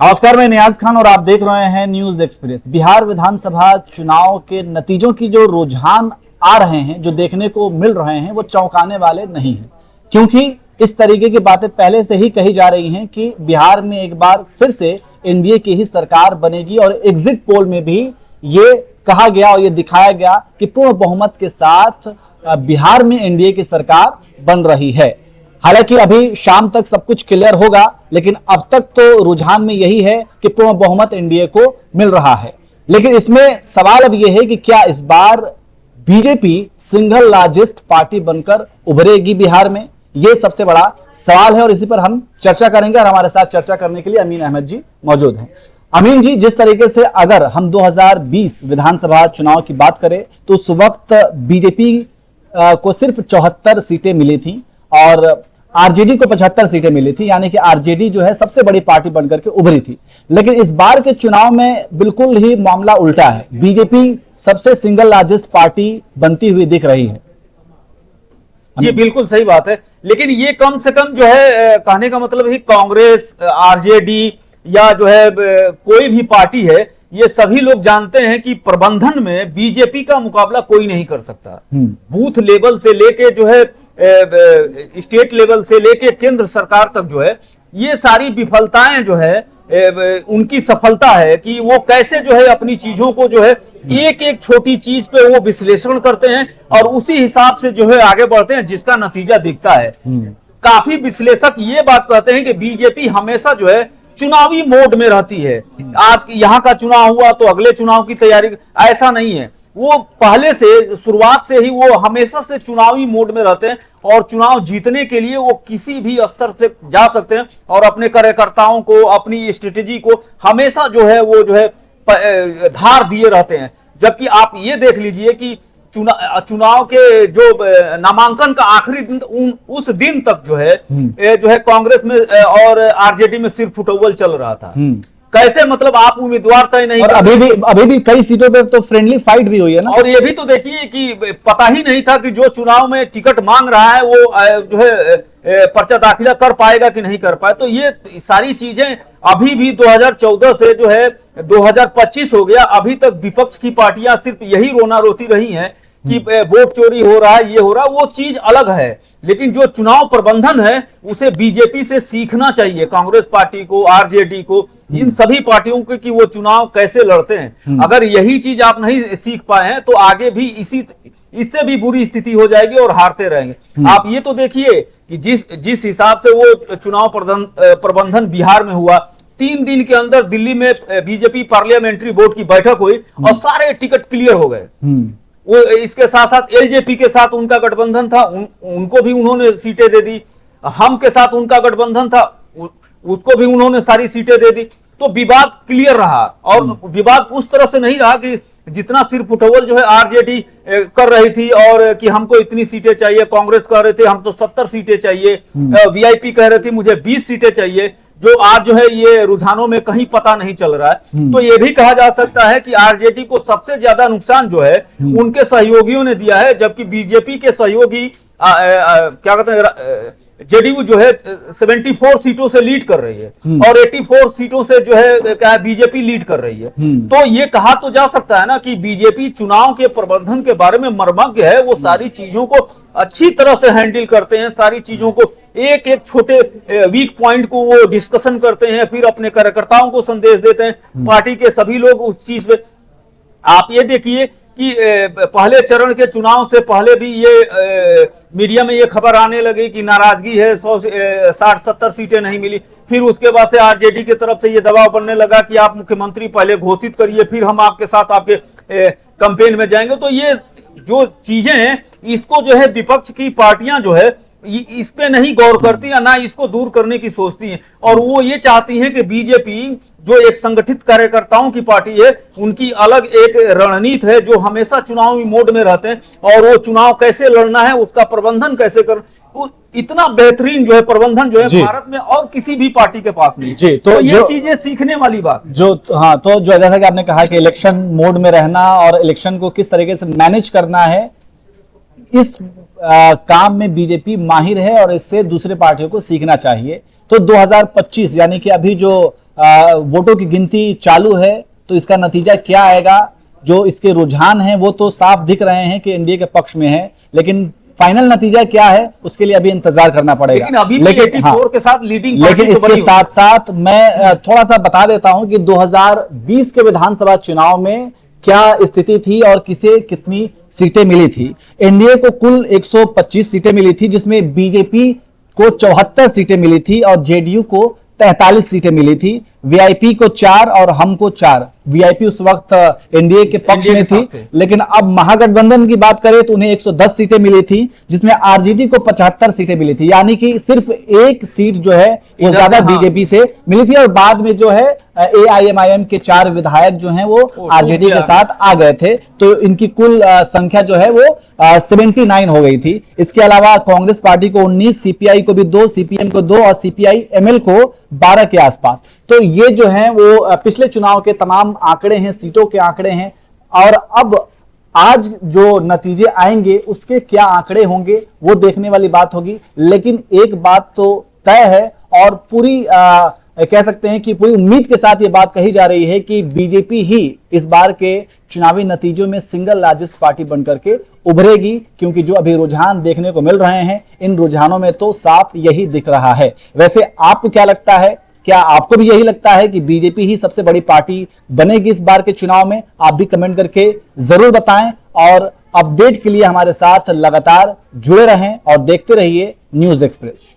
नमस्कार, मैं नियाज खान और आप देख रहे हैं न्यूज एक्सप्रेस। बिहार विधानसभा चुनाव के नतीजों की जो रुझान आ रहे हैं, जो देखने को मिल रहे हैं, वो चौंकाने वाले नहीं हैं, क्योंकि इस तरीके की बातें पहले से ही कही जा रही हैं कि बिहार में एक बार फिर से एनडीए की ही सरकार बनेगी और एग्जिट पोल में भी ये कहा गया और ये दिखाया गया कि पूर्ण बहुमत के साथ बिहार में एनडीए की सरकार बन रही है। हालांकि अभी शाम तक सब कुछ क्लियर होगा, लेकिन अब तक तो रुझान में यही है कि पूर्ण बहुमत एनडीए को मिल रहा है। लेकिन इसमें सवाल अब यह है कि क्या इस बार बीजेपी सिंगल लार्जेस्ट पार्टी बनकर उभरेगी बिहार में? यह सबसे बड़ा सवाल है और इसी पर हम चर्चा करेंगे। और हमारे साथ चर्चा करने के लिए अमीन अहमद जी मौजूद हैं। अमीन जी, जिस तरीके से अगर हम 2020 विधानसभा चुनाव की बात करें तो उस वक्त बीजेपी को सिर्फ 74 सीटें मिली थी और आरजेडी को 75 सीटें मिली थी, यानी कि आरजेडी जो है सबसे बड़ी पार्टी बनकर के उभरी थी। लेकिन इस बार के चुनाव में बिल्कुल ही मामला उल्टा है। बीजेपी सबसे सिंगल लार्जेस्ट पार्टी बनती हुई दिख रही है। जी बिल्कुल सही बात है, लेकिन ये कम से कम जो है कहने का मतलब है कांग्रेस, आरजेडी या जो है कोई भी पार्टी है, ये सभी लोग जानते हैं कि प्रबंधन में बीजेपी का मुकाबला कोई नहीं कर सकता। बूथ लेवल से लेके जो है स्टेट लेवल से लेके केंद्र सरकार तक जो है ये सारी विफलताएं जो है उनकी सफलता है कि वो कैसे जो है अपनी चीजों को जो है एक एक छोटी चीज पे वो विश्लेषण करते हैं और उसी हिसाब से जो है आगे बढ़ते हैं, जिसका नतीजा दिखता है। काफी विश्लेषक ये बात कहते हैं कि बीजेपी हमेशा जो है चुनावी मोड में रहती है। आज यहाँ का चुनाव हुआ तो अगले चुनाव की तैयारी, ऐसा नहीं है। वो पहले से शुरुआत से ही वो हमेशा से चुनावी मोड में रहते हैं और चुनाव जीतने के लिए वो किसी भी स्तर से जा सकते हैं और अपने कार्यकर्ताओं को, अपनी स्ट्रेटेजी को हमेशा जो है वो जो है धार दिए रहते हैं। जबकि आप ये देख लीजिए कि चुनाव के जो नामांकन का आखिरी दिन, उस दिन तक जो है कांग्रेस में और आरजेडी में सिर्फ फुटबॉल चल रहा था। कैसे मतलब आप उम्मीदवार तय नहीं, और अभी भी कई सीटों पे तो फ्रेंडली फाइट भी हुई है ना। और ये भी तो देखिए कि पता ही नहीं था कि जो चुनाव में टिकट मांग रहा है वो जो है पर्चा दाखिला कर पाएगा कि नहीं कर पाए। तो ये सारी चीजें अभी भी 2014 से जो है 2025 हो गया, अभी तक विपक्ष की पार्टियां सिर्फ यही रोना रोती रही हैं कि वोट चोरी हो रहा है, ये हो रहा है, वो चीज अलग है। लेकिन जो चुनाव प्रबंधन है उसे बीजेपी से सीखना चाहिए, कांग्रेस पार्टी को, आरजेडी को, इन सभी पार्टियों को, कि वो चुनाव कैसे लड़ते हैं। अगर यही चीज आप नहीं सीख पाए हैं तो आगे भी इससे भी बुरी स्थिति हो जाएगी और हारते रहेंगे। आप ये तो देखिए कि जिस हिसाब से वो चुनाव प्रबंधन बिहार में हुआ, 3 दिन के अंदर दिल्ली में बीजेपी पार्लियामेंट्री बोर्ड की बैठक हुई और सारे टिकट क्लियर हो गए। वो इसके साथ साथ एलजेपी के साथ उनका गठबंधन था, उनको भी उन्होंने सीटें दे दी। हम के साथ उनका गठबंधन था, उसको भी उन्होंने सारी सीटें दे दी। तो विवाद क्लियर रहा और विवाद उस तरह से नहीं रहा कि जितना सिर्फ फुटबॉल जो है आरजेडी कर रही थी और कि हमको इतनी सीटें चाहिए, कांग्रेस कह रहे थे हम तो 70 सीटें चाहिए, वीआईपी कह रहे थे मुझे 20 सीटें चाहिए, जो आज जो है ये रुझानों में कहीं पता नहीं चल रहा है। तो ये भी कहा जा सकता है कि आरजेडी को सबसे ज्यादा नुकसान जो है उनके सहयोगियों ने दिया है, जबकि बीजेपी के सहयोगी क्या कहते हैं, जेडीयू जो है 74 सीटों से लीड कर रही है और 84 सीटों से जो है क्या है बीजेपी लीड कर रही है। तो ये कहा तो जा सकता है ना कि बीजेपी चुनाव के प्रबंधन के बारे में मर्मज्ञ है। वो सारी चीजों को अच्छी तरह से हैंडल करते हैं, सारी चीजों को एक एक छोटे वीक पॉइंट को वो डिस्कशन करते हैं, फिर अपने कार्यकर्ताओं को संदेश देते हैं। पार्टी के सभी लोग उस चीज पे, आप ये देखिए कि पहले चरण के चुनाव से पहले भी ये मीडिया में ये खबर आने लगी कि नाराजगी है, 60-70 सीटें नहीं मिली। फिर उसके बाद से आरजेडी की तरफ से ये दबाव बनने लगा कि आप मुख्यमंत्री पहले घोषित करिए, फिर हम आपके साथ आपके कैंपेन में जाएंगे। तो ये जो चीजें हैं इसको जो है विपक्ष की पार्टियां जो है इस पे नहीं गौर करती या ना इसको दूर करने की सोचती हैं, और वो ये चाहती हैं कि बीजेपी जो एक संगठित कार्यकर्ताओं की पार्टी है, उनकी अलग एक रणनीति है, जो हमेशा चुनावी मोड में रहते हैं और वो चुनाव कैसे लड़ना है, उसका प्रबंधन कैसे कर, इतना बेहतरीन जो है प्रबंधन जो है भारत में और किसी भी पार्टी के पास नहीं। जी, तो ये चीजें सीखने वाली बात जो, हाँ, तो जो जैसा कि आपने कहा कि इलेक्शन मोड में रहना और इलेक्शन को किस तरीके से मैनेज करना है, इस काम में बीजेपी माहिर है और इससे दूसरे पार्टियों को सीखना चाहिए। तो 2025 यानी कि अभी जो वोटों की गिनती चालू है, तो इसका नतीजा क्या आएगा, जो इसके रुझान हैं वो तो साफ दिख रहे हैं कि एनडीए के पक्ष में है, लेकिन फाइनल नतीजा क्या है उसके लिए अभी इंतजार करना पड़ेगा। लेकिन अभी भी 84 के साथ लीडिंग लेकिन पार्टी तो इसके बनी साथ साथ मैं थोड़ा सा बता देता हूं कि 2020 के विधानसभा चुनाव में क्या स्थिति थी और किसे कितनी सीटें मिली थी। एनडीए को कुल 125 सीटें मिली थी, जिसमें बीजेपी को 74 सीटें मिली थी और जेडीयू को 43 सीटें मिली थी। वीआईपी को 4 और हमको 4। वीआईपी उस वक्त एनडीए के पक्ष में थी, लेकिन अब महागठबंधन की बात करें तो उन्हें 110 सीटें मिली थी, जिसमें आरजेडी को 75 सीटें मिली थी, यानी कि सिर्फ एक सीट जो है वो ज्यादा बीजेपी से मिली थी। और बाद में जो है एआईएमआईएम के 4 विधायक जो हैं वो आरजेडी के साथ आ गए थे, तो इनकी कुल संख्या जो है वो 79 हो गई थी। इसके अलावा कांग्रेस पार्टी को 19, सीपीआई को भी 2, सीपीएम को 2 और सीपीआई एमएल को 12 के आसपास। तो ये जो है वो पिछले चुनाव के तमाम आंकड़े हैं, सीटों के आंकड़े हैं, और अब आज जो नतीजे आएंगे उसके क्या आंकड़े होंगे वो देखने वाली बात होगी। लेकिन एक बात तो तय है और पूरी कह सकते हैं कि पूरी उम्मीद के साथ ये बात कही जा रही है कि बीजेपी ही इस बार के चुनावी नतीजों में सिंगल लार्जेस्ट पार्टी बनकर के उभरेगी, क्योंकि जो अभी रुझान देखने को मिल रहे हैं इन रुझानों में तो साफ यही दिख रहा है। वैसे आपको क्या लगता है, क्या आपको भी यही लगता है कि बीजेपी ही सबसे बड़ी पार्टी बनेगी इस बार के चुनाव में? आप भी कमेंट करके जरूर बताएं और अपडेट के लिए हमारे साथ लगातार जुड़े रहें और देखते रहिए न्यूज़ एक्सप्रेस।